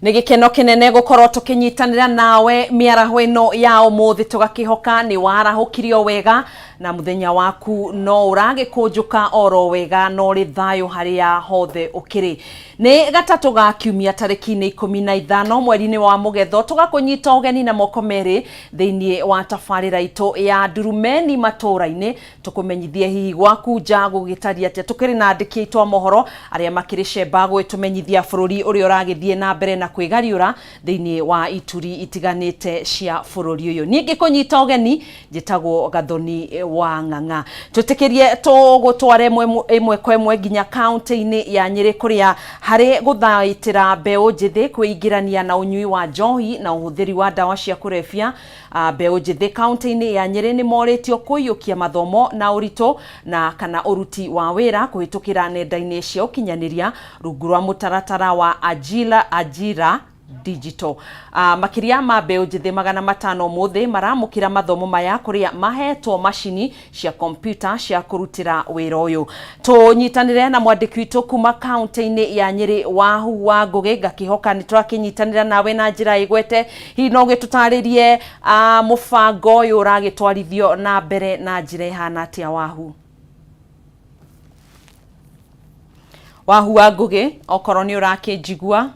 Nĩ gĩkeno kĩnene gũkorwo tũkĩnyitanĩra nawe mĩaraho ĩno ya ũmũthĩ tũgakĩhoka nĩ warahũkirio wega na mũthenya waku no ũragĩkũnjũka oro wega no rĩ thayũ harĩa hothe ũkĩrĩ. Nĩ gatatũ ga kiumia tarĩki-inĩ 15 mweri-inĩ wa Mũgetho tũgakũnyita ũgeni na moko merĩ thĩinĩ wa tabarĩra itũ ya Ndurumeni matũra-inĩ tũkũmenyithie hihi gwaku nja gũgĩtaria atĩa. Tũkĩrĩ na andĩki aitũ a mohoro arĩa makĩrĩ cemba gwĩtũmenyithia bũrũri ũrĩa ũragĩthiĩ na mbere na kwĩgariũra thĩinĩ wa ituri itiganĩte cia bũrũri ũyũ. Ningĩ kũnyita ũgeni njĩtagwo Gathoni wa Ng'ang'a. Twĩtĩkĩrie tũgũtware ĩmwe kwa ĩmwe nginya kaunti-inĩ ya Nyĩrĩ kũrĩa harĩ gũthaitĩra mbeũ njĩthĩ kwĩingĩrania na ũnyui wa njohi na ũhũthĩri wa ndawa cia kũrebia. Mbeũ njĩthĩ kaunti-inĩ ya Nyĩrĩ nĩ morĩtio kũiyũkia mathomo na ũritũ na kana ũruti wa wĩra kũhĩtũkĩra nenda-inĩ cia ũkinyanĩria rungu rwa mũtaratara wa Ajira Digital. Makĩria ma mbeũ njĩthĩ 500 ũmũthĩ maramũkĩra mathomo maya kũrĩa mahetwo macini cia kompyuta cia kũrutĩra wĩra ũyũ. Tũnyitanĩre na mwandĩki witũ kuma kaunti-inĩ ya Nyĩrĩ Wahu wa Ngũgĩ, ngakĩhoka nĩ tũrakĩnyitanĩra nawe na njĩra ĩgwete. Hihi no gĩtũtarĩrie mũbango ũyũ ũragĩtwarithio na mbere na njĩra ĩhana atĩa Wahu? Wahu wa Ngũgĩ, okorwo nĩ ũrakĩnjigua.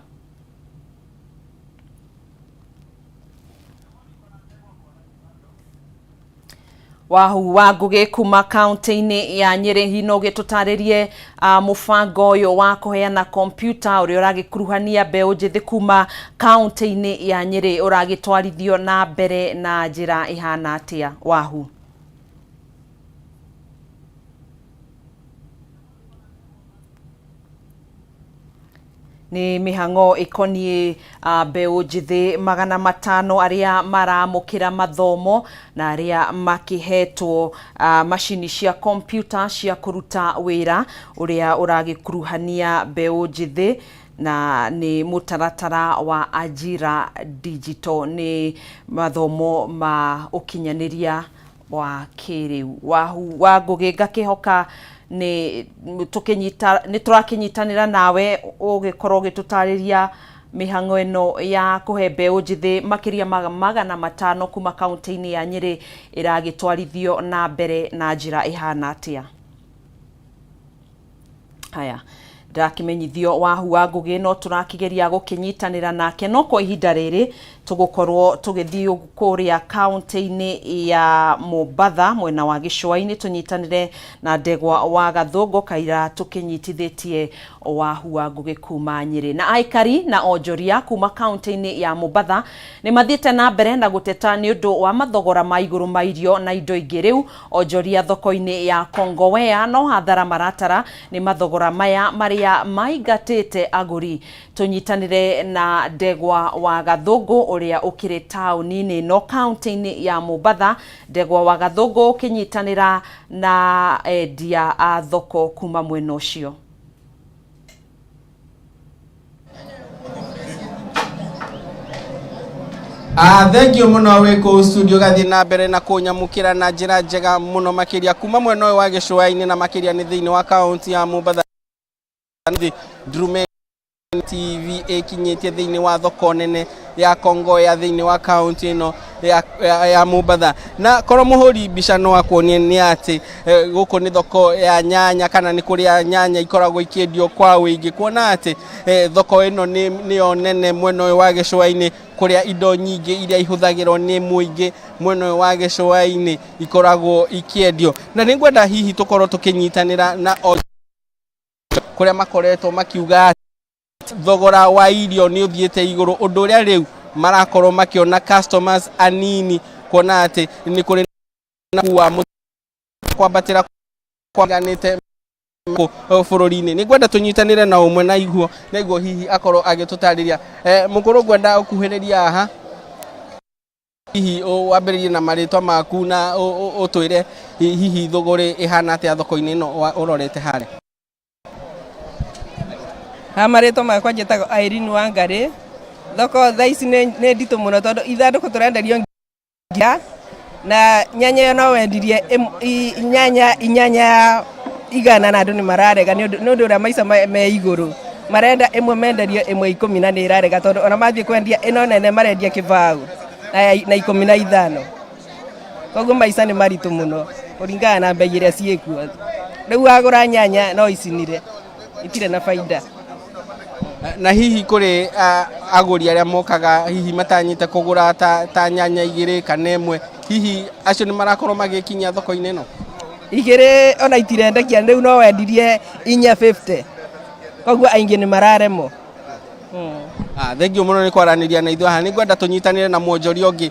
Wahu wa Ngũgĩ kuma kaunti-inĩ ya Nyĩrĩ, hihi no gĩtũtarĩrie mũbango ũyũ wa kũheana kompyuta ũrĩa ũragĩkuruhania mbeũ njĩthĩ kuma kaunti-inĩ ya Nyĩrĩ ũragĩtwarithio na mbere na njĩra ĩhana atĩa Wahu? Nĩ mĩhang'o ĩkoniĩ mbeũ njĩthĩ 500 arĩa maramũkĩra mathomo na arĩa makĩhetwo macini cia kompyuta cia kũruta wĩra ũrĩa ũragĩkuruhania mbeũ njĩthĩ na nĩ mũtaratara wa Ajira Digital. Nĩ mathomo ma ũkinyanĩria wa kĩrĩu. Wahu wa Ngũgĩ, ngakĩhoka nĩ tũrakĩnyitanĩra nawe ũgĩkorwo ũgĩtũtarĩria mĩhang'o ĩno ya kũhe mbeũ njĩthĩ makĩria 500 kuma kaunti-inĩ ya Nyĩrĩ ĩragĩtwarithio na mbere na njĩra ĩhana atĩa. Haya, ndakĩmenyithio Wahu wa Ngũgĩ no tũrakĩgeria gũkĩnyitanĩra nake no kwa ihinda rĩrĩ tũgũkorwo tũgĩthiĩ kũrĩa kaunti-inĩ ya Mombatha mwena wa gĩcũa-inĩ tũnyitanĩre na Ndegwa wa Gathũngũ kaira tũkĩnyitithĩtie Wahu wa Ngũgĩ kuma Nyĩrĩ. Na aikari na onjoria kuma kaunti-inĩ ya Mombatha nĩ mathiĩte na mbere na gũteta nĩ ũndũ wa mathogora ma igũrũ ma irio na indo ingĩ. Rĩu onjoria thoko-inĩ ya Kongowea no hathara maratara nĩ mathogora maya marĩa maingatĩte agũri. Tũnyitanĩre na Ndegwa wa Gathũngũ ũrĩa ũkĩrĩ taũni-inĩ no kaunti-inĩ ya Mombatha. Ndegwa wa Gathũngũ ũkĩnyitanĩra na endia a thoko kuma mwena ũcio. Thank you muno wĩkũ studio gathi na mbere na kũnyamũkĩra na njĩra njega mũno makĩria kuma mwena ũyũ wa gĩcũa-inĩ na makĩria nĩ thĩinĩ wa kaunti ya Mombatha. Ndurumeni TV ĩkinyĩtie thĩinĩ wa thoko nene ya Kongowea thĩinĩ wa kaunti ĩno ya Mombatha. Na korwo mũhũri mbica no akuonie nĩ atĩ gũkũ nĩ thoko ya nyanya kana nĩ kũrĩa nyanya ikoragwo ikĩendio kwa wĩingĩ, kuona atĩ thoko ĩno nĩyo nene mwena ũyũ wa gĩcũa-inĩ kũrĩa indo nyingĩ iria ihũthagĩrwo nĩ mũingĩ mwena ũyũ wa gĩcũa-inĩ ikoragwo ikĩendio. Na nĩ ngwenda hihi tũkorwo tũkĩnyitanĩra na kũrĩa makoretwo makiuga thogora wa irio nĩ ũthiĩte igũrũ, ũndũ ũrĩa rĩu marakorwo makĩona customers anini, kuona atĩ nĩ kũrĩ na kuwa kwambatĩra kwanganĩte bũrũri-inĩ. Nĩ ngwenda tũnyitanĩre na ũmwe na iguo hihi akorwo agĩtũtarĩria. Mũkũrũ ngwenda ũkuhĩrĩria haha hihi wambĩrĩrie na marĩtwa maku na ũtwĩre hihi thũgũrĩ ĩhana atĩa thoko-inĩ ĩno ũrorete harĩa. Marĩtwa makwa njĩtagwo Irene Wangarĩ. Thoko thaa ici nĩ nditũ mũno tondũ ithandũkũ tũrenderio ngia na nyanya no wendirie nyanya 100 na andũ nĩ mararega nĩ ũndũ ũrĩa maica me igũrũ. marenda imwe menderio imwe 10 na nĩ irarega tondũ ona mathiĩ kwendia ĩno nene marendia kĩbao na 15. Koguo maica nĩ maritũ mũno kũringana na mbei iria ciĩkuo. Rĩu agũra nyanya no icinire itirĩ na faida. Na hihi kũrĩ agũri arĩa mokaga hihi matanyite kũgũra ta nyanya 2 kana 1, hihi acio nĩ marakorwo magĩkinyia thoko-inĩ ĩno? 2 ona itirendekia, rĩu no wendirie 450. Koguo aingĩ nĩ mararemwo. Thengio mũno nĩ kwaranĩria na ithuĩ haha. Nĩ ngwenda tũnyitanĩre na mwonjoria ũngĩ.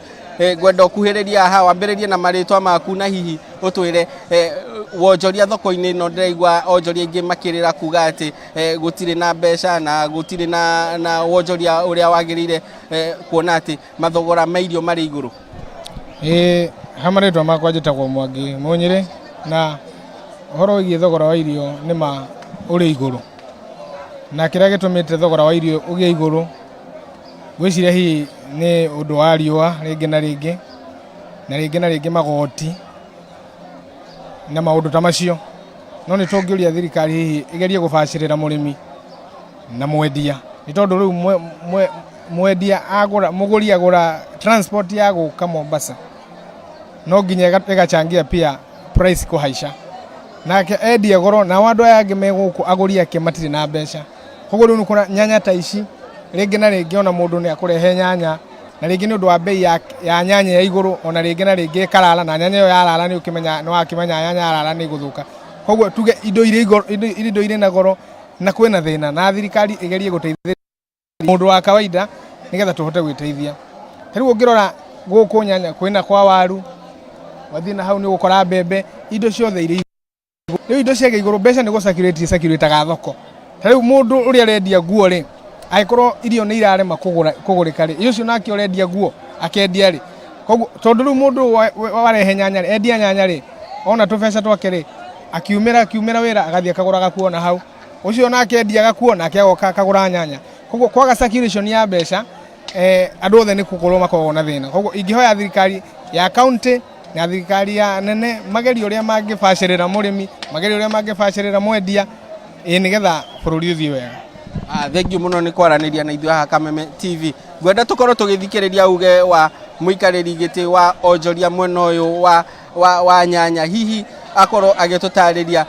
Ngwenda ũkuhĩrĩria haha, wambĩrĩrie na marĩtwa maku na hihi ũtwĩre wonjoria thoko-inĩ ĩno. Ndĩraigua onjoria aingĩ makĩrĩra kuga atĩ gũtirĩ na mbeca na gũtirĩ na wonjoria ũrĩa wagĩrĩire, kuona atĩ mathogora ma irio marĩ igũrũ. Ha marĩtwa makwa njĩtagwo Mwangi Mũnyĩrĩ, na ũhoro wĩgiĩ thogora wa irio nĩ ma ũrĩ igũrũ, na kĩrĩa gĩtũmĩte thogora wa irio ũgĩe igũrũ gwĩciria hihi nĩ ũndũ wa riũa rĩngĩ na rĩngĩ magoti na maũndũ ta macio. No nĩ tũngĩũria thirikari hihi ĩgerie gũbacĩrĩra mũrĩmi na mwendia, nĩ tondũ rĩu mwendia agũra, mũgũri agũra transport ya gũka Mombasa, no nginya ĩgachangia pia price kũhaica, nake endia goro, na andũ aya angĩ megũkũ agũri ake matirĩ na mbeca. Koguo rĩu nĩkũra nyanya ta ici rĩngĩ na rĩngĩ ona mũndũ nĩ akũrehe nyanya, na rĩngĩ nĩ ũndũ wa bei ya nyanya ya igũrũ, ona rĩngĩ na rĩngĩ karara, na nyanya ĩyo yarara nĩ wakĩmenya nyanya yarara nĩ gũthũka. Koguo tuge indo irĩ na goro na kwĩna thĩna, na thirikari ĩgerie gũteithĩrĩria mũndũ wa kawaida nĩgetha tũhote gwĩteithia. Rĩu ũngĩrora gũkũ nyanya kwĩna kwa waru, wathiĩ na hau nĩ ũgũkora mbembe, indo ciothe irĩ igũrũ. Rĩu indo ciaga igũrũ, mbeca nĩ gũcirĩtaga thoko. Rĩu mũndũ ũrĩa arendia nguo rĩ, angĩkorwo irio nĩ irarema kũgũrĩka rĩ, icio nake ũrendia nguo akendia rĩ. Koguo tondũ rĩu mũndũ warehe nyanya rĩ, endia nyanya rĩ, ona tũbeca twake rĩ, akiumĩra wĩra agathiĩ akagũra gakuo na hau, ũcio nake endia gakuo nake agoka akagũra nyanya. Koguo kwaga circulation ya mbeca, andũ othe nĩ kũkorwo makoragwo na thĩna. Koguo ingĩhoya thirikari ya kaunti na thirikari ya nene magerio ũrĩa mangĩbacĩrĩra mũrĩmi, magerio ũrĩa mangĩbacĩrĩra mwendia, nĩgetha bũrũri ũthiĩ wega. Thengio mũno nĩ kwaranĩria na ithuĩ haha Kameme TV. Ngwenda tũkorwo tũgĩthikĩrĩria uge wa mũikarĩri gĩtĩ wa onjoria mwena ũyũ wa nyanya, hihi akorwo agĩtũtarĩria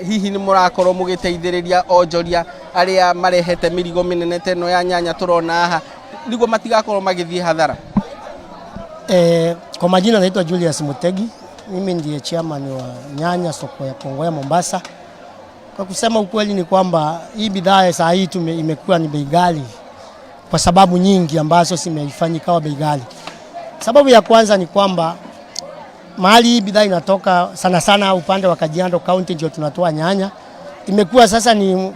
hihi nĩ mũrakorwo mũgĩteithĩrĩria onjoria arĩa marehete mĩrigo mĩnene teno ya nyanya tũrona haha, nĩguo matigakorwo magĩthiĩ hathara. Kwa majina naitwa Julius Mutegi, mimi ndiye chairman wa nyanya soko ya Kongowea Mombasa. Kwa kusema ukweli ni kwamba hii bidhaa saa hii imekuwa ni bei ghali kwa sababu nyingi ambazo zimeifanya ikawa bei ghali. Sababu ya kwanza ni kwamba mahali hii bidhaa inatoka sana sana upande wa Kajiado County ndio tunatoa nyanya. Imekuwa sasa ni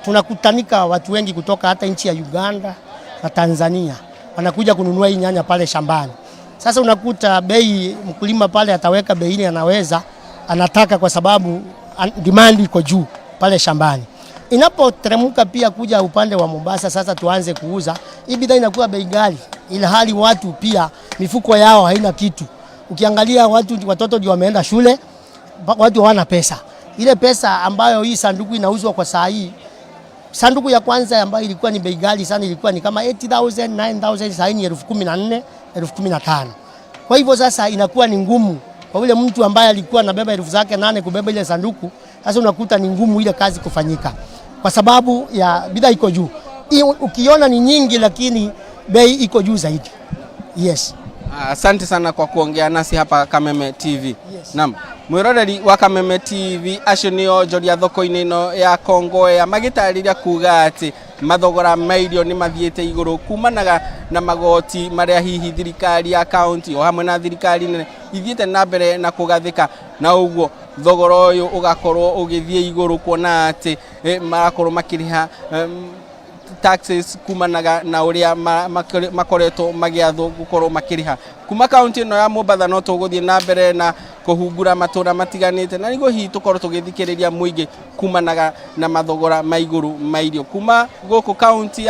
tunakutanika watu wengi kutoka hata nchi ya Uganda na Tanzania wanakuja kununua hii nyanya pale shambani. Sasa unakuta bei, mkulima pale ataweka bei ile anaweza anataka kwa sababu demand iko juu pale shambani. Inapoteremka pia kuja upande wa Mombasa sasa tuanze kuuza, hii bidhaa inakuwa bei ghali, ila hali watu pia mifuko yao haina kitu. Ukiangalia watoto ndio wameenda shule, watu hawana pesa. Ile pesa ambayo hii sanduku inauzwa kwa saa hii, sanduku ya kwanza ambayo ilikuwa ni bei ghali sana ilikuwa ni kama 80,000, 9,000, saa hii ni 14,000, 15,000. Kwa hivyo sasa inakuwa ni ngumu kwa yule mtu ambaye alikuwa anabeba 8,000 kubeba ile sanduku. Sasa unakuta ni ngumu ile kazi kufanyika kwa sababu ya bidhaa iko juu. Ukiona ni nyingi lakini bei iko juu zaidi. Yes. Asante sana kwa kuongea nasi hapa Kameme TV. Yes. Naam. Mwiroreri wa Kameme TV acio nĩ onjoria thoko-inĩ ĩno ya Kongowea magĩtarĩria kuga atĩ mathogora ma irio nĩ mathiĩte igũrũ kumanaga na magoti marĩa hihi thirikari ya kaunti o hamwe na thirikari nene ithiĩte na mbere na kũgathĩka, na ũguo thogora ũyũ ũgakorwo ũgĩthiĩ igũrũ kuona atĩ marakorwo makĩrĩha taxes kumanaga na ũrĩa makoretwo magĩathwo gũkorwo makĩrĩha. Kuma kaunti ĩno ya Mombasa no tũgũthiĩ na mbere na kũhungura matũra matiganĩte, na nĩguo hihi tũkorwo tũgĩthikĩrĩria mũingĩ kumanaga na mathogora ma igũrũ ma irio. Kuma gũkũ kaunti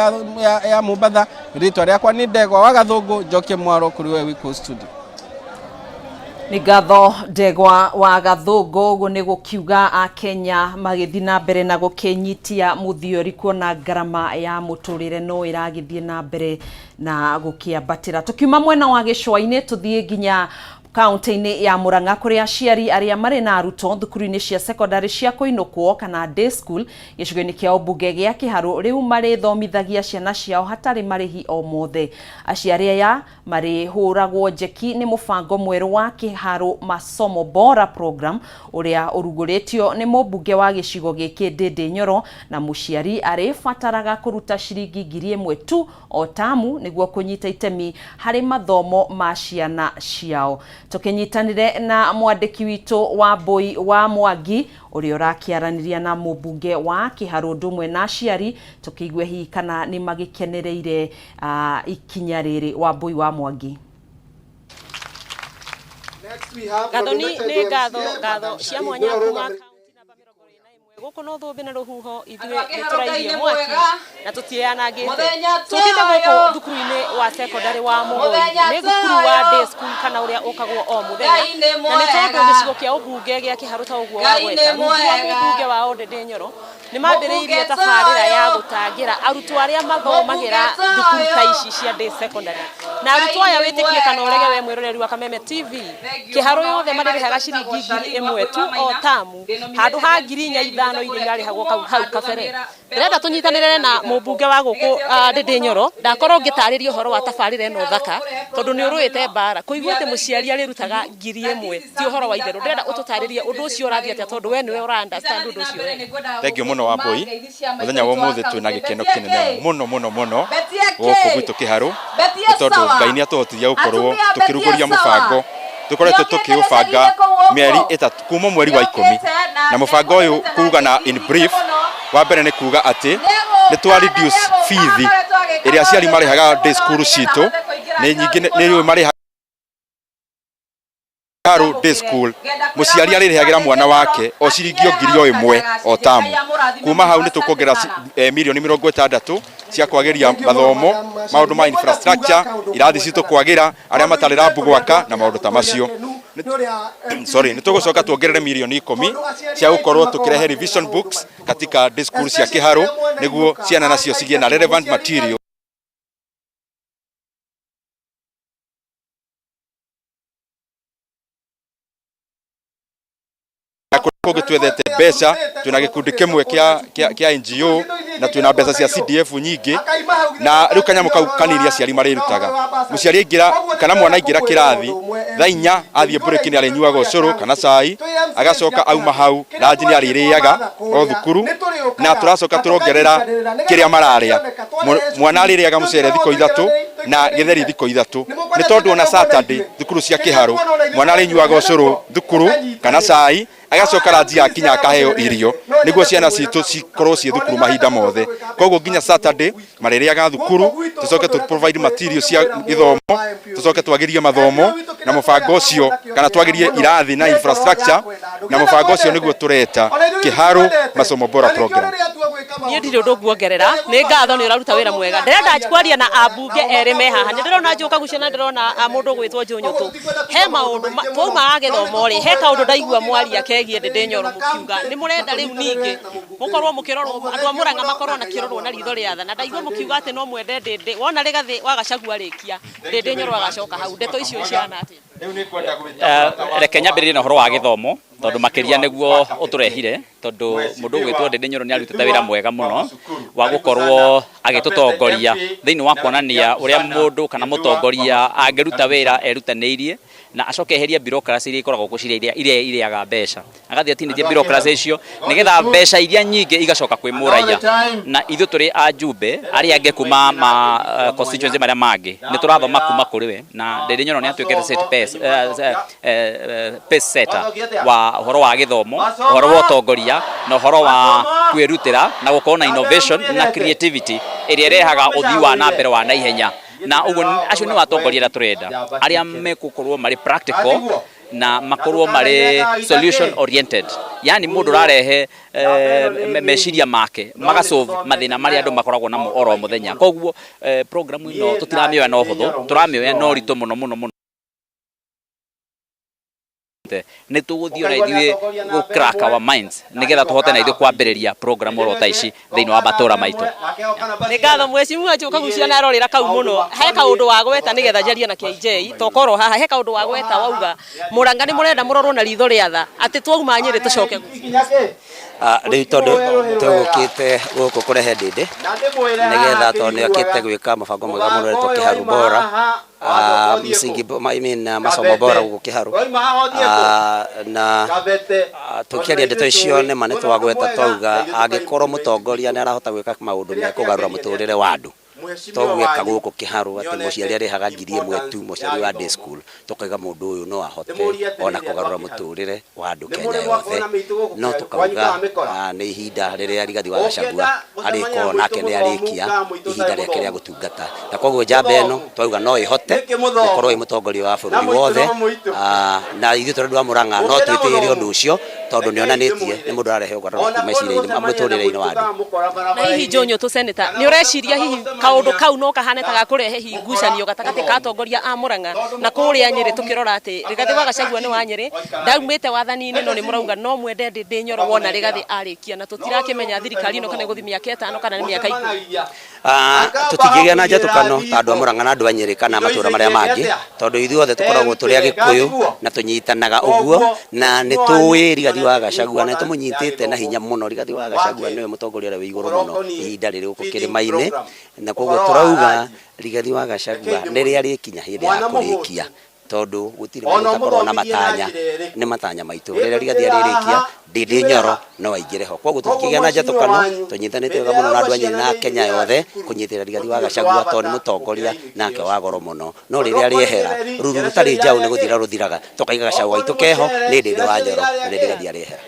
ya Mombasa, rĩtwa rĩakwa nĩ Ndegwa wa Gathũngũ, Njokia Mwaro kũrĩ we wiko studio. Nĩ ngatho Ndegwa wa Gathũngũ ũguo nĩ gũkiuga Akenya magĩthiĩ na mbere na gũkĩnyitia mũthiori kuona ngarama ya mũtũrĩre no ĩragĩthiĩ na mbere na gũkĩambatĩra. Tukiuma mwena wa gĩcũa-inĩ tũthiĩ nginya kaunti-inĩ ya Murang'a kũrĩa aciari arĩa marĩ na arutwo thukuru-inĩ cia secondary cia kũinũkwo kana day school gĩcigo-inĩ kĩa ũmbunge gĩa Kĩharũ rĩu marĩthomithagia ciana ciao hatarĩ marĩhi o mothe. Aciari aya marĩhũragwo njeki nĩ mũbango mwerũ wa Kĩharũ Masomo Bora program ũrĩa ũrugũrĩtio nĩ mũmbunge wa gĩcigo gĩkĩ Ndĩndĩ Nyoro, na mũciari arĩbataraga kũruta ciringi 1,000 tu o tamu nĩguo kũnyita itemi harĩ mathomo ma ciana ciao. Tukinyitanire na mwandiki witũ wa Mbui wa Mwangi ũrĩa ũrakĩaranĩria na mũmbunge wa Kĩharũ ndũmwe na aciari tukĩigua hihi kana nĩ magĩkenereire ikinya rĩrĩ. wa Mbui wa Mwangi. Gathoni nĩ ngatho cia mwanya kuma kaunti namba 21 gũkũ no thũmbĩ na rũhuho ithuĩ nĩtũrairie mwaki na tũtianangĩte tũkĩte gũkũ thukuru-inĩ wa secondary wa Mũgũi nĩ thukuru wa day school kana ũrĩa ũkagwo o mũthenya na nĩ tondũ gĩcigo kĩa ũmbunge gĩa Kĩharũ ta ũguo wa gweta mũmbunge wa Ndĩndĩ Nyoro nĩ mambĩrĩirie tabarĩra ya gũtangĩra arutwo arĩa mathomagĩra thukuru ta ici cia day secondary na arutwo aya wĩtĩkie kana ũrege we mwĩroreri wa Kameme TV Kĩharũ yothe marĩrĩhaga ciringi 1,000 tu o tamu handũ ha 5,000 iria irarĩhagwo hau kabere. Ndĩrenda tũnyitanĩre na mũmbunge wa gũkũ Ndĩndĩ Nyoro ndakorwo ngĩtarĩria ũhoro wa tabarĩra ĩno thaka tondũ nĩ ũrũĩte mbara kũigua atĩ mũciari arĩrutaga 1,000 ti ũhoro wa itherũ. Ndĩrenda ũtũtarĩrie ũndũ ũcio ũrathiĩ atĩa tondũ we nĩwe ũra understand ũndũ ũcio wega. Thank you muno wa Mbui. Muthenya wa ũmũthĩ twĩna gĩkeno kĩnene muno gũkũ gwitũ Kĩharũ tondũ Ngai nĩ atũhotithia gũkorwo tũkĩrugũria mũbango tukoretwo tukiubanga mieri 3 kuma mweri wa 10 na mũbango ũyũ kuuga na in brief wa mbere nĩ kuuga atĩ nĩ twa reduce fees iria aciari marĩhaga day school citũ nĩ nyingĩ nĩ marĩhaga Kĩharũ day school mũciari arĩrĩhagĩra mwana wake o ciringi 1,000 o tamu. Kuma hau nĩ tũkuongerera mirioni 60 cia kwagĩria mathomo maũndũ ma infrastructure irathi citũ kwagĩra arĩa matarĩ rambu gwaka na maũndũ ta macio. Nĩ tũgũcoka tuongerere mirioni 10 cia gũkorwo tũkĩrehe revision books katika day school cia Kĩharũ nĩguo ciana nacio cigĩe na relevant material kũngĩ twethete mbeca twĩna gĩkundi kĩmwe kĩa NGO na twĩna mbeca cia CDF nyingĩ na rĩu kanyamũ kau kanini aciari marĩrutaga. Mũciari aingĩra kana mwana aingĩra kĩrathi thaa 4 athiĩ break nĩ arĩnyuaga ũcũrũ kana cai agacoka auma hau ranji nĩ arĩrĩaga o thukuru na tũracoka tũrongerera kĩrĩa mararĩa. Mwana arĩrĩaga mũcere thikũ 3 na gĩtheri thikũ 3 nĩ tondũ ona Saturday thukuru cia Kĩharũ mwana arĩnyuaga ũcũrũ thukuru kana cai agacoka ranji akinya akaheo irio nĩguo ciana citũ cikorwo ciĩ thukuru mahinda mothe. Koguo nginya Saturday marĩrĩaga thukuru tũcoke tũ provide material cia gĩthomo tũcoke twagĩrie mathomo na mũbango ũcio kana twagĩrie irathi na infrastructure na mũbango ũcio nĩguo tũreta Kĩharũ Masomo Bora program. Niĩ ndirĩ ũndũ nguongerera nĩ ngatho nĩ ũraruta wĩra mwega. Ndĩrenda kwaria na ambunge erĩ me haha nĩ ndĩrona Njoka Gucia na ndĩrona mũndũ gwĩtwo Njũnyũtũ. He maũndũ twauma gĩthomo rĩ he kaũndũ ndaigua mwaria kegie Ndĩndĩ Nyoro mũkiuga nĩ mũrenda rĩu ningĩ mũkorwo mũkĩrorwo andũ a Murang'a makorwo na kĩrorwo na ritho rĩa tha na ndaigua mũkiuga atĩ no mwende Ndĩndĩ wona rĩgathĩ wa Gachagua rĩkia Ndĩndĩ Nyoro agacoka hau. Ndeto icio ciana atĩ reke nyambĩrĩrie na ũhoro wa gĩthomo tondũ makĩria nĩguo ũtũrehire tondũ mũndũ gwĩtwo Ndĩndĩ Nyoro nĩ arutĩte wĩra mwega mũno wa gũkorwo agĩtũtongoria thĩinĩ wa kuonania ũrĩa mũndũ kana mũtongoria angĩruta wĩra erutanĩirie na acoke eherie bureaucracy iria ikoragwo gũciria iria iriaga mbeca agathiĩ atinĩtie bureaucracy icio nĩgetha mbeca iria nyingĩ igacoka kwĩ mũraiya na ithuĩ tũrĩ ajumbe arĩa angĩ kuma constituency marĩa mangĩ nĩ tũrathoma kuma kũrĩ we na Ndĩndĩ Nyoro nĩ atuĩkĩte pace setter wa ũhoro wa gĩthomo ũhoro wa ũtongoria na ũhoro wa kwĩrutĩra na gũkorwo na innovation na creativity ĩrĩa irehaga ũthii wa na mbere wa naihenya na ũguo acio nĩ watongoria arĩa tũrenda arĩa megũkorwo marĩ practical na makorwo marĩ solution oriented yani mũndũ ũrarehe meciria make magasolve mathĩna marĩa andũ makoragwo namo oro mũthenya. Koguo program ĩno tũtiramĩoya na ũhũthũ tũramĩoya na ũritũ mũno nä tå gå thiä ona ithuä gå crack our minds nä getha tå hote na ithuä kwambä program oro ta ici thä inä wa matå ra maitå. Nä ngatho mwecimu anjå kagucia na arorä ra kau må no he kaå ndå wa gweta nä getha njaria na KJ tokorwo haha he kaå ndå wa gweta wauga Murang'a nä må renda må rorwo na ritho rä atha atä twauma Nyeri tå coke rä u tondå tå gå kä te gå kå kå rehe ndä ndä nä getha tondå nä akä te gwä ka mabango mwega må no retwo kä haru bora msingi masomo bora gå kä haru na tå kä aria ndeto icio nä ma nä twagweta twauga angä korwo må tongoria nä arahota gwä ka maå ndå me kå garå ra må tå rä re wa andå togweka gå kä haru atä må ciari arä haga 1,000 tu må ciari wa day school tå kauga må ndå å yå no ahote ona kå garå ra må tå rä re wa andå Kenya yothe no tå kauga nä ihinda rä rä a Rigathi wa Gachagua arä korwo nake nä arä kia ihinda rä ake rä a gå tungata na koguo njamba ä no twauga no ä hote gå korwo ä må tongoria wa bå rå ri wothe na ithuä tå rä wa Murang'a no twä tä re å ndå å cio tondå nä onanä tie nä må ndå ararehe å garå raku meciria-inä må tå rä re-inä wa andå. Na hihi Njånyå tå seneta nä å reciria hihi kaundu kau no kahane ta gakurehe hihi ngucanio gatagati ka atongoria a Murang'a na kuria Nyeri tukirora ati Rigathi wa Gachagua ni wa Nyeri ndaumite wathani-ini no ni murauga no mwende ndi Nyoro wona Rigathi arikia na tutirakimenya thirikari no kana guthi miaka 5 kana ni miaka 10 tutingigea na njatukano ta andu a Murang'a na andu a Nyeri kana matura maria mangi tondu ithuothe tukoragwo turi a Gikuyu na tunyitanaga uguo na ni tuwi Rigathi wa Gachagua na tumunyitite na hinya muno Rigathi wa Gachagua niwe mutongoria wi iguru muno ihinda riri guku kirima-ini na koguo turauga Rigathi wa Gachagua nä rä a rä kinya hä ndä ya kå rä kia tondå gå tirä må takorwo na matanya nä matanya maitå rä rä a Rigathi arä rä kia ndä Nyoro no aingä re ho koguo tå kä gä na njatå kano tå nyitanä te wega må no na andå a Nyeri na Kenya yothe kå nyitä ra Rigathi wa Gachagua tondå nä må tongoria nake wa goro må no no rä rä a rä ehera ruru rå tarä njaå nä gå thira rå thiraga tå kaiga Gachagua aitå keho nä ndä wa Nyoro na nä Rigathi arä ehera.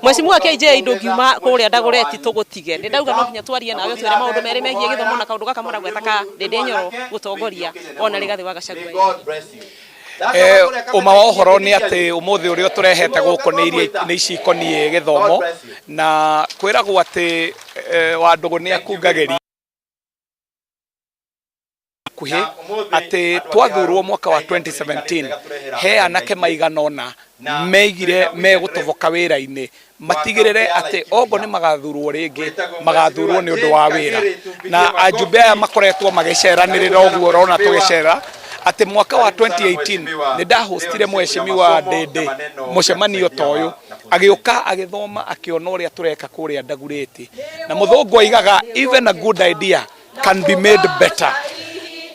Mwecimu wa KJ ndå ngiuma kå rä a ndagåreti tå gå tige nä ndauga no nginya twarie nawe twä re maå ndå merä megiä gä thomo na kaå ndå gaka må gweta ka ndä Nyoro gå tongoria ona Rigathi wa Gachagua. Uma wa uhoro ni ati umuthi uria turehete guku ni ici ikoniä githomo na kwiragwo ati Wandugu ni akungageria kuhi ati twathurwo mwaka wa 2017 he anake maiganona meigire megutoboka wira-ini matigirire ati ogo ni magathurwo ringi magathurwo ni undu wa wira na ajumbe aya makoretwo magiceranirira oguo rona tugicera ati mwaka wa 2018 ni ndahostire mweshimiwa Ndindi mucemanio ta uyu agiuka agithoma akiona uria tureka kuria Ndagureti na muthungu aigaga even a good idea can be made better.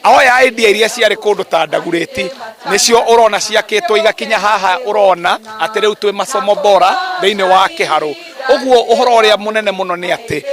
Oya idea iria ciarĩ kũndũ ta Ndagureti nicio urona ciakĩtwo igakinya haha urona atĩ rĩu twĩ masomo bora thĩinĩ wa kĩharũ uguo uhoro ũrĩa mũnene mũno nĩ atĩ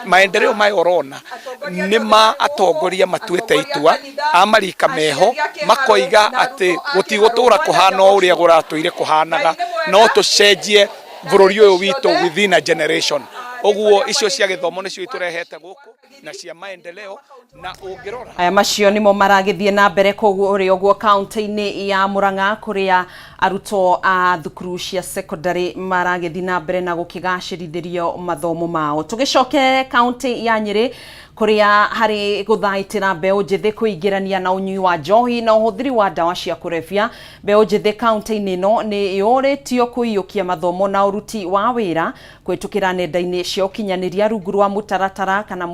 maendeleo maya urona nĩ ma atongoria matuĩte itua amarika meho makoiga atĩ gũtigũtũra kũhana ũrĩa gũratũire kũhanaga no tũcenjie bũrũri ũyũ witũ within a generation. Oguo icio cia githomo nicio iturehete guku na cia maendeleo na ungirora aya macio nimo maragithie na mbere koguo uri oguo kaunti-ini ya Murang'a kuria arutwo a thukuru cia secondary maragithi na mbere na gukigacĩrithirio mathomo mao. Tugicoke kaunti ya Nyeri kuria hari guthaitira mbeu njithi kuingirania na unyui wa njohi na uhuthiri wa dawa cia kurebia. Mbeu njithi kaunti-ini no ni yoretio kuiyukia mathomo na uruti wa wira kwitukira nenda-ini cia ukinyaniria rungu rwa mutaratara kana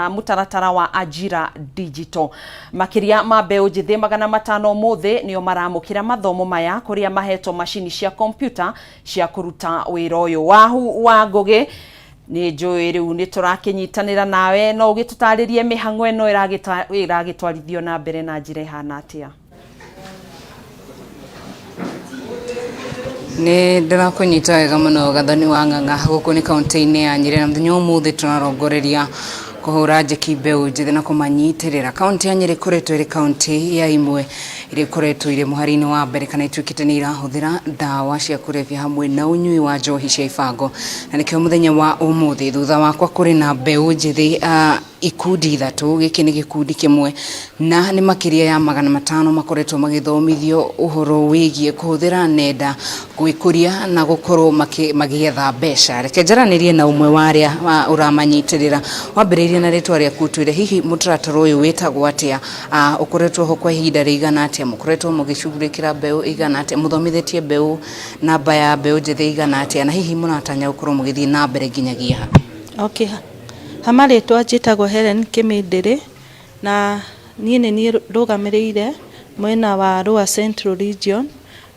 mutaratara wa Ajira Digital. Makiria ma mbeu njithi 500 muthi nio maramukira mathomo maya kuria mahetwo mashini cia kompyuta cia kuruta wira uyu. Wahu wa Ngugi ni njũĩ rĩu nĩ tũrakinyitanĩra nawe no ũgĩtũtarĩrie mĩhang'o ĩno ĩragĩtwarithio na mbere na njĩra ĩhana atĩa? Nĩ ndĩrakũnyita wega mũno Gathoni wa Ng'ang'a gũkũ nĩ kaunti-inĩ ya Nyeri na mũthenya ũmũthĩ tũrarongoreria kuhura njeki mbeu njithi na kumanyitirira. Kaunti ya Nyeri koretwo iri kaunti ya imwe iri koretwo iri muhari-ini wa mbere kana ituikite ni irahuthira dawa cia kurebia hamwe na unyui wa njohi cia ibango na nikio muthenya wa umuthi thutha wakwa kuri na mbeu njithi ikundi ithatu giki ni gikundi kimwe na ni makiria ya 500 makoretwo magithomithio uhoro wigie kuhuthira nenda gwikuria na gukorwo magietha mbeca. Reke njaranirie na umwe waria uramanyitirira wambiririe na ritwa ria kutwire hihi mutaratara uyu witagwo atia ukoretwo ho kwa ihinda rigana atia mukoretwo mugicugurikira mbeu igana atia muthomithetie mbeu namba ya mbeu njithi igana atia na hihi muratanya gukorwo mugithii na mbere nginyagia okay hamaritwa njitagwo Helen Kimindiri na niĩ nĩ rũgamĩrĩire mwena wa Rũa Central Region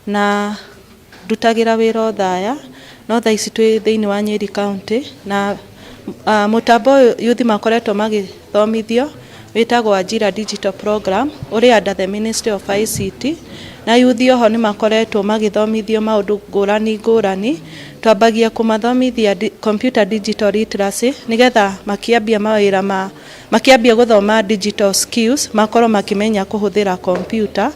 na ndutagira wĩra Othaya no thaa ici twĩ thĩinĩ wa Nyeri County na mũtambo youth makoretwo magĩthomithio wĩtagwo Ajira Digital Program ũrĩa under the Ministry of ICT na youth oho nĩ makoretwo magĩthomithio maũndũ ngũrani twambagia kumathomithia computer digital literacy nigetha makiambia mawĩra makiambia guthoma digital skills makorwo makimenya kuhuthira computer.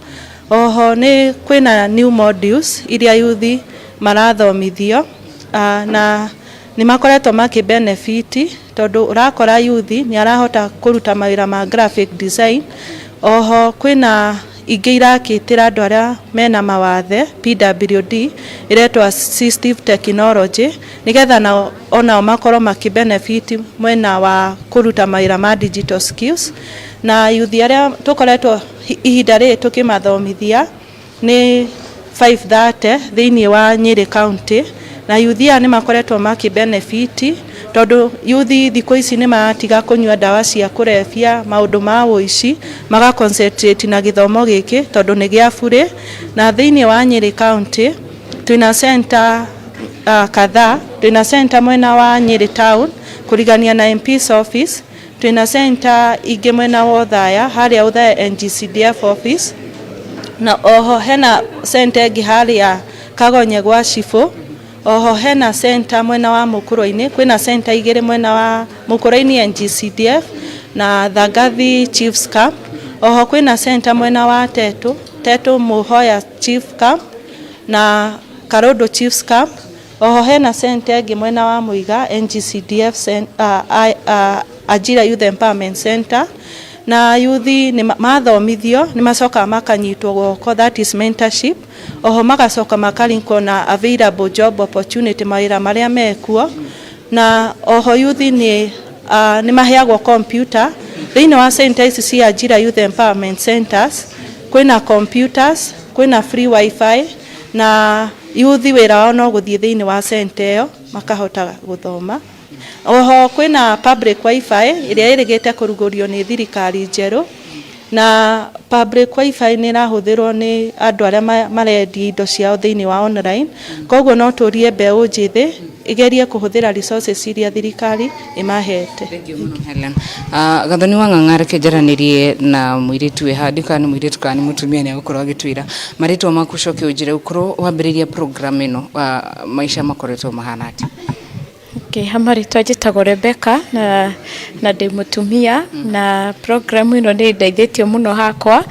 Oho ni kwina new modules iria youth marathomithio na ni makoretwo makibenefit tondu urakora youth ni arahota kuruta mawĩra ma graphic design. Oho kwina ingĩ irakĩtĩra andũ arĩa mena mawathe PWD iretwo assistive technology nigetha onao makorwo makibenefit mwena wa kuruta mawĩra ma digital skills. Na youth arĩa tukoretwo ihinda rĩrĩ tukimathomithia ni 530 thĩinĩ wa Nyeri County na youth aya nĩ makoretwo makibenefit tondu youth thikũ ici nĩ matiga kunyua ndawa cia kurebia maũndũ ma ũici maga concentrate na gĩthomo gĩkĩ tondu nĩ gĩa bure. Na thĩinĩ wa Nyeri County twina center kadhaa, twina center mwena wa Nyeri Town kurigania na MP's office, twina center ingĩ mwena wa Othaya harĩa Othaya NGCDF office na oho hena center ĩngĩ harĩa Kagonye gwa Shifo. Oho hena center mwena wa Mũkũrũ-inĩ, kwina center igĩrĩ mwena wa Mũkũrũ-inĩ NGCDF na Thagathi Chiefs Camp. Oho kwina center mwena wa Tetu Muhoya Chief Camp na Karodo Chiefs Camp. Oho hena center ĩngĩ mwena wa Muiga NGCDF Ajira Youth Empowerment Center na youth ni mathomithio ni macoka makanyitwo goko, that is mentorship. Oho magacoka makarinko na available job opportunity mawĩra marĩa mekuo. Na oho youth ni maheagwo computer thĩinĩ wa center ici cia Ajira Youth Empowerment Centers. Kwina computers, kwina free wifi na youth wĩra wao no gũthiĩ thĩinĩ wa center ĩyo makahota gũthoma. Oho kwina public wifi iria ĩrĩgĩte kũrugũrio nĩ thirikari njerũ na public wifi nĩ ĩrahũthĩrwo nĩ andũ arĩa marendia indo ciao thĩinĩ wa online. Koguo no tũrie mbeũ njĩthĩ igerie kuhuthira resources iria thirikari imahete. Thank you Helen. Gathoni wa Ng'ang'a reke njaranirie na mwiritu we handika ni mwiritu kana mutumia ni agukorwo agitwira maritwa makucoke ujire ukorwo wambiriria program ino maisha makoretwo mahana ati. Okay, hamaritwa njitagwo Rebecca na ndi mutumia na program ino ni ndaithĩtio muno hakwa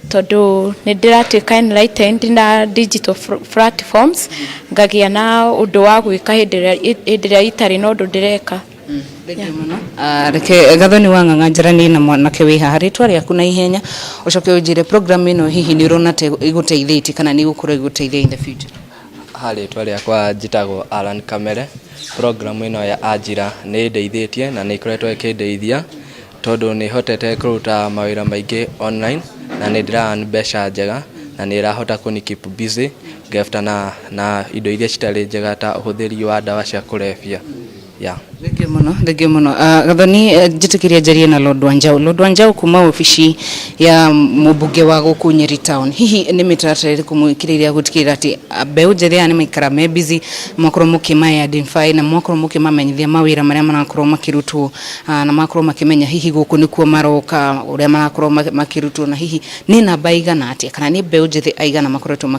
tondu ni ndiratuika enlightened na digital platforms ngagia na undu wa gwika hĩndĩ ĩrĩa itarĩ na undu ndireka. Reke Gathoni wa Ng'ang'a njarani na mwanake wi haha ritwa rĩaku na ihenya ucoke ujire program ino hihi ni urona te iguteithĩtie kana ni gukorwo iguteithia in the future. Ritwa rĩakwa njitagwo Alan Kamere. Program ino ya Ajira nĩ ndeithĩtie na nĩ ikoretwo ĩkĩndeithia tondu nĩ hotete kũruta mawĩra maingĩ online na nĩ ndĩrona mbeca njega na nĩ ĩrahota kũni keep busy ngefta na indo iria citarĩ njega ta ũhũthĩri wa ndawa cia kũrebia. Thenge muno Gathoni njitikiria njarie na Lord Wanjau kuma ofici ya mũmbunge wa gũkũ Nyeri Town. Hihi nĩ mĩtaratara ĩrĩkũ mwĩkĩrĩire gũtigĩrĩra atĩ mbeũ njĩthĩ nĩ maikara me busy makorwo mũkĩma identify na makorwo mũkĩmamenyithia mawĩra marĩa marakorwo makĩrutwo na makorwo makĩmenya hihi gũkũ nĩkuo maroka ũrĩa marakorwo makĩrutwo na hihi nĩ namba igana atĩa kana nĩ mbeũ njĩthĩ aigana makoretwo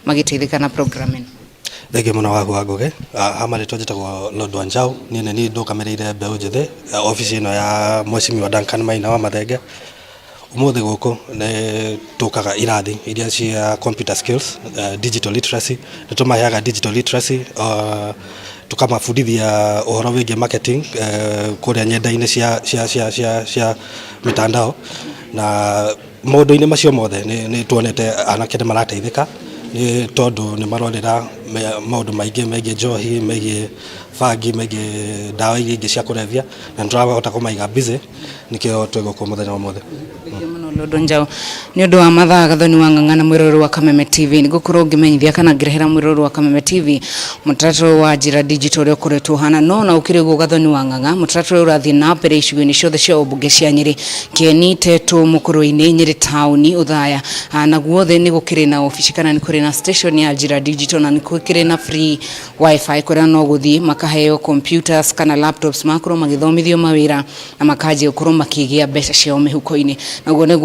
magĩteithĩka na program ĩno. Thenge muno wa Ngugi hamaritwa njitagwo Lord Wanjau ni ndukamereire mbeũ njĩthĩ office ino ya Mweshimiwa Duncan Maina wa Mathenge. Umuthi guku ni tukaga irathi iria cia computer skills, digital literacy, tumaheaga digital literacy tukamafundithia uhoro wĩgiĩ marketing kũrĩa nyenda-inĩ cia mitandao, na maũndũ-inĩ macio mothe nĩ tuonete anake nĩ marateithĩka nĩ tondũ nĩ marorera maũndũ maingĩ megiĩ njohi, megiĩ bangi, megiĩ ndawa iria ingĩ cia kũrebia, na nĩtũrahota kũmaiga busy nĩkĩo twĩgũkũ mũthenya wothe. Lodwa Njau nĩ ũndũ wa mathaa Gathoni wa Ng'ang'a na mwĩroreri wa Kameme TV nĩgũkorwo ngĩmenyithia kana ngĩrehera mwĩroreri wa Kameme TV mũtaratara wa njĩra digital ũrĩa ũkoretwo hana no na ũkĩrĩguo Gathoni wa Ng'ang'a mũtaratara ũrathiĩ na mbere icigo-inĩ ciothe cia ũmbunge cia Nyĩrĩ, Kieni, Tetu, Mũkũrũ-inĩ, Nyĩrĩ Taũni, Othaya na guothe nĩ gũkĩrĩ na ofici kana nĩ kũrĩ na station ya njĩra digital na nĩ gũkĩrĩ na free wifi kũrĩa no gũthiĩ makaheo computers kana laptops makorwo magĩthomithio mawĩra na makanjia gũkorwo makĩgĩa mbeca ciao mĩhuko-inĩ. Naguo nĩguo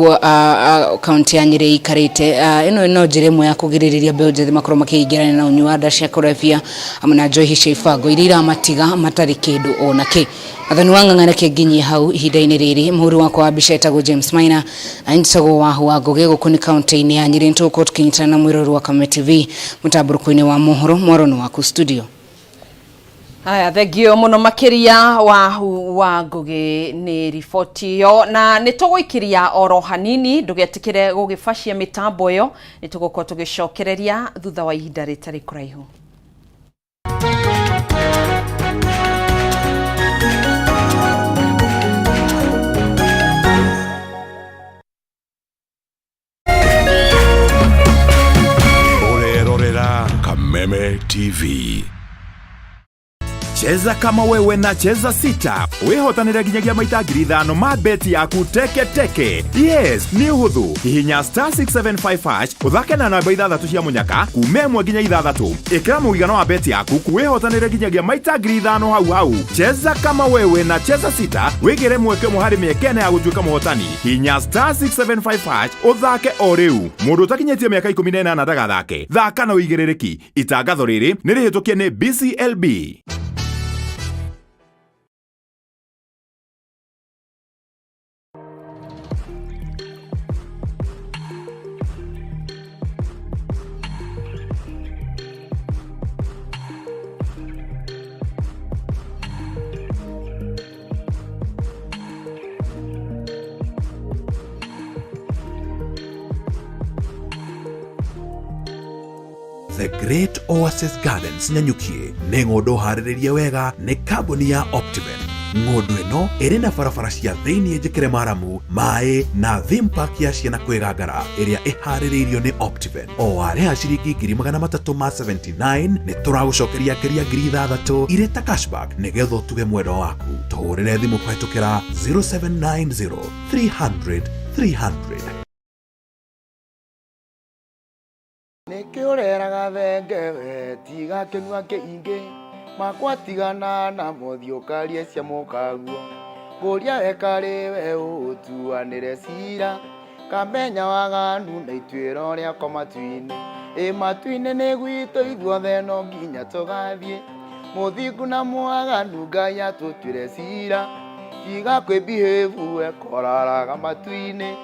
kaunti ya Nyĩrĩ ikarĩte ĩno no njĩra ĩmwe ya kũgirĩrĩria mbeũ njĩthĩ makorwo makĩingĩrana na ũnyui wa ndawa cia kũrebia hamwe na njohi cia ibango iria iramatiga matarĩ kĩndũ ona kĩ. Gathoni wa Ng'ang'a reke nginyie hau ihinda-inĩ rĩrĩ. Mũhũri wakwa wa mbica etagwo James Maina na nĩtagwo Wahu wa Ngũgĩ gũkũ nĩ kaunti-inĩ ya Nyĩrĩ. Nĩtũgũkorwo tũkĩnyitana na mwĩroreri wa Kameme TV mũtambũrũko-inĩ wa mohoro mwaro-inĩ waku studio. Haya, thengio muno makiria Wahu wa Ngũgĩ nĩ riboti yo na nĩtũgũikiria oro hanini ndũgetikire gũgĩbacia mitambo yo nĩtũgũkorwo tũgĩcokereria thutha wa ihinda rĩtarĩ kũraihu. Urerorera Kameme TV. Cheza kama wewe na cheza sita. Wehotanire ginyagia maita 5,000 ma beti yaku teke teke. Yes, ni uhuthu. Hihinya *675# uthake na namba 6 cia munyaka kume mwe ginya 6. Ikira muigano wa beti yaku kuwehotanire ginyagia maita 5,000 hau. Cheza kama wewe na cheza sita. Wigire mweke muhari miekene ya gutuika muhotani. Hihinya *675# uthake o riu. Mundu utakinyetie miaka 18 ndagathake. Thaka na uigirereki. Itangatho riri ni rihitukie ni BCLB. The Great Oasis Gardens Nyanyukie nĩ ng'ũndũ harĩrĩrie wega nĩ kambuni ya Optiven. Ng'ũndũ ĩno ĩrĩ na barabara cia thĩinĩ njĩkĩre maramu, maĩ na theme park ya ciana kwĩgangara ĩrĩa ĩharĩrĩirio nĩ Optiven. O warĩha ciringi 379 nĩ tũragũcokeria ngeria 6,000 irĩ ta cashback nĩgetha ũtuge mwendo waku. Tũhũrĩre thimũ kũhetũkĩra 0790 300 300. Nikiureraga thenge we tiga kinyua kiingi makwa tigana na mothiukarie cia mukaguo nguria wekari we utuanire cira kamenya waganu na itwiro ria komatuini matuini ni gwito ithuothe no nginya tugathie muthingu na mwaganu Ngai atutwire cira tiga kwibehave we koraraga matuini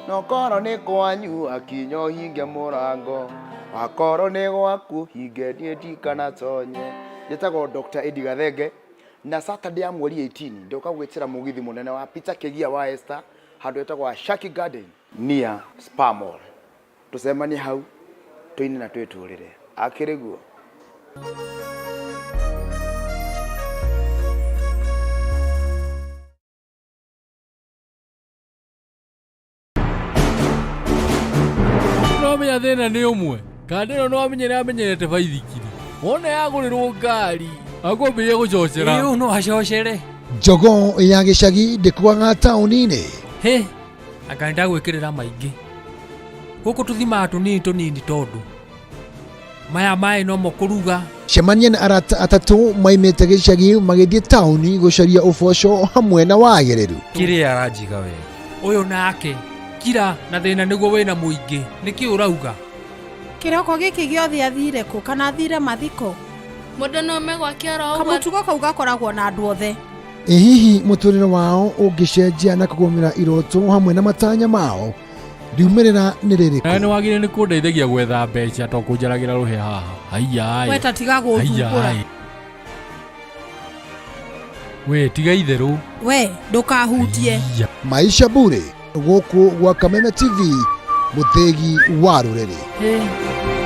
no koro ni kwanyu akinyo hinge murango akoro ni gwaku hinge nie ndikana tonye. Njĩtagwo Dr. Eddie Gathenge na Saturday ya mweri 18 ndoka gwĩtĩra mũgithi mũnene wa Peter Kegia wa Esther handũ etagwo Shaki Garden near Spa Mall. Tucemanie hau tũine na twĩtũrĩre akĩrĩguo. Menya thĩna nĩ ũmwe kandi ĩno no amenyerete baithikiri wona yagũrĩrwo ngari akwambĩrĩria gũcocera ĩyo no acocere Njogo ya gĩcagi ndĩkwaga taũni-inĩ he anga ndagwĩkĩrĩra maingĩ gũkũ tũthimaga tũnini tondũ maya maĩ no mokũruga. Cemania na arata atatũ maimĩte gĩcagi magĩthiĩ taũni gũcaria ũboco hamwe na wagĩrĩru. Kĩrĩa aranjiga we ũyũ nake kira na thĩna nĩguo wĩna mũingĩ nĩkĩ ũrauga kĩroko gĩkĩ gĩothe athire kũ kana athire mathiko mũndũ no megwakia ro kamũtugo kau gakoragwo na andũ othe. Hihi mũtũrĩre wao ũngĩcenjia na kũgũmĩra iroto hamwe na matanya mao riumĩrĩra nĩ rĩrĩkũ? Nĩ wagire nĩ kũndeithagia gwetha mbeca to kũnjaragĩra rũhĩa haha. Aiya weta tiga gũthumbũra we tiga itherũ we ndukahutie Maisha Bure gũkũ gwa Kameme TV, mũthegi wa rũrĩrĩ.